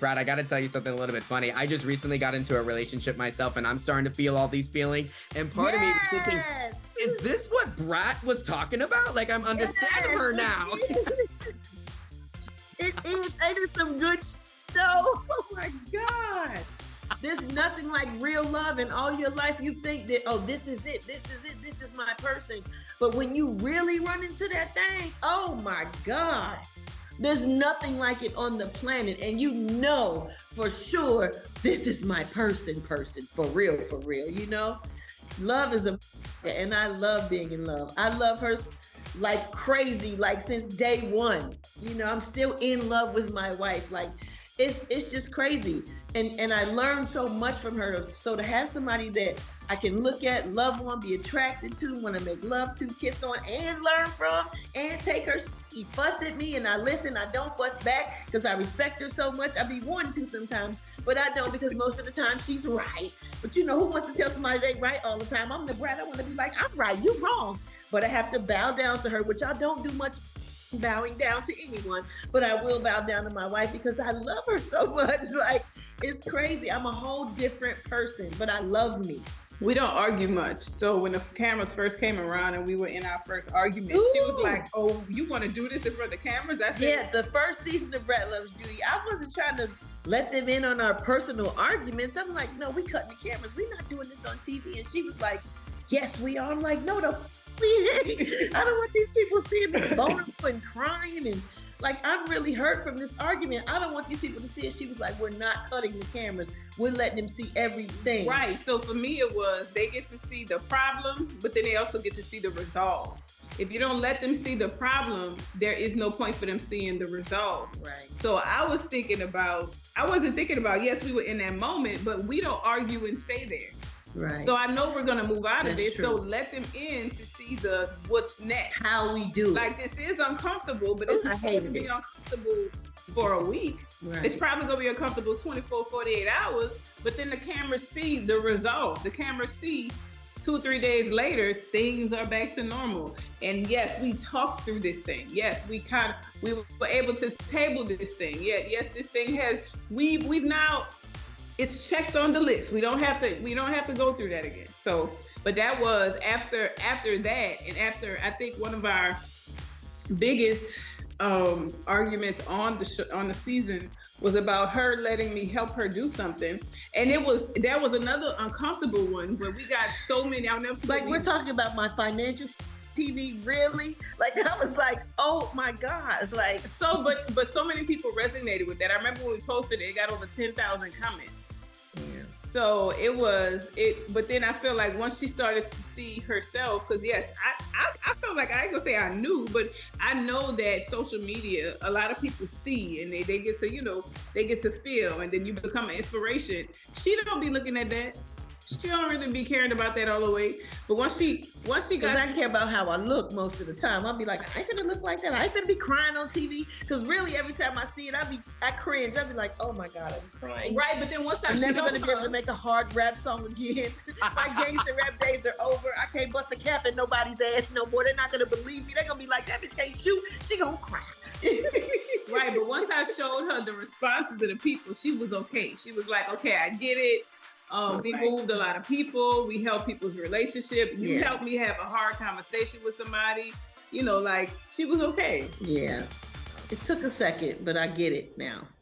Brad, I got to tell you something a little bit funny. I just recently got into a relationship myself, and I'm starting to feel all these feelings. And part of me is thinking, is this what Brat was talking about? Like, I'm understanding her now. It is. Ain't it some good show? Oh my God. There's nothing like real love in all your life. You think that, oh, this is it. This is it. This is my person. But when you really run into that thing, oh my God. There's nothing like it on the planet. And you know for sure, this is my person, for real, you know? Love is a, and I love being in love. I love her like crazy, like since day one. You know, I'm still in love with my wife. Like, it's just crazy. And I learned so much from her. So to have somebody that I can look at, love on, be attracted to, want to make love to, kiss on, and learn from, and take her. She fussed at me and I listen. I don't fuss back because I respect her so much. I be wanting to sometimes, but I don't, because most of the time she's right. But you know, who wants to tell somebody they right all the time? I'm the brat. I want to be like, I'm right, you wrong. But I have to bow down to her, which I don't do much bowing down to anyone, but I will bow down to my wife because I love her so much. Like, it's crazy. I'm a whole different person, but I love me. We don't argue much. So when the cameras first came around and we were in our first argument, she was like, oh, you want to do this in front of the cameras? I said, yeah, the first season of Brat Loves Judy, I wasn't trying to let them in on our personal arguments. I'm like, no, we cutting the cameras. We're not doing this on TV. And she was like, yes, we are. I'm like, no, I don't want these people seeing me vulnerable and crying, and like, I'm really hurt from this argument. I don't want these people to see it. She was like, we're not cutting the cameras. We're letting them see everything. Right. So for me, it was, they get to see the problem, but then they also get to see the resolve. If you don't let them see the problem, there is no point for them seeing the resolve. Right. So I wasn't thinking about, yes, we were in that moment, but we don't argue and stay there. Right. So I know we're gonna move out of it. True. So let them in to see the what's next. How we do it. Like, this is uncomfortable, but it's going to be uncomfortable for a week. Right. It's probably gonna be uncomfortable 24, 48 hours, but then the cameras see the resolve. The cameras see 2 or 3 days later, things are back to normal. And yes, we talked through this thing. Yes, we were able to table this thing. Yeah, yes, this thing we've now, it's checked on the list. We don't have to go through that again. So, but that was after that, and after, I think, one of our biggest arguments on the season was about her letting me help her do something. And that was another uncomfortable one where we got so many. I'll never forget. Like, we're talking about my financial TV, really? Like, I was like, oh my God. Like, so, but so many people resonated with that. I remember when we posted it got over 10,000 comments. yeah. So it was it, but then I feel like once she started to see herself, because yes, I felt like, I ain't gonna say I knew, but I know that social media, a lot of people see, and they get to, they get to feel, and then you become an inspiration. She don't be looking at that. She don't really be caring about that all the way. But once she got, I care about how I look most of the time. I'll be like, I ain't finna look like that. I ain't finna be crying on TV. Because really, every time I see it, I cringe. I'll be like, oh my God, I'm crying. Right, but then once I'm never gonna be able to make a hard rap song again. My gangster rap days are over. I can't bust a cap in nobody's ass no more. They're not gonna believe me. They're gonna be like, that bitch can't shoot. She gonna cry. Right, but once I showed her the responses of the people, she was okay. She was like, okay, I get it. We moved a lot of people. We helped people's relationship. You helped me have a hard conversation with somebody. Like, she was okay. Yeah. It took a second, but I get it now.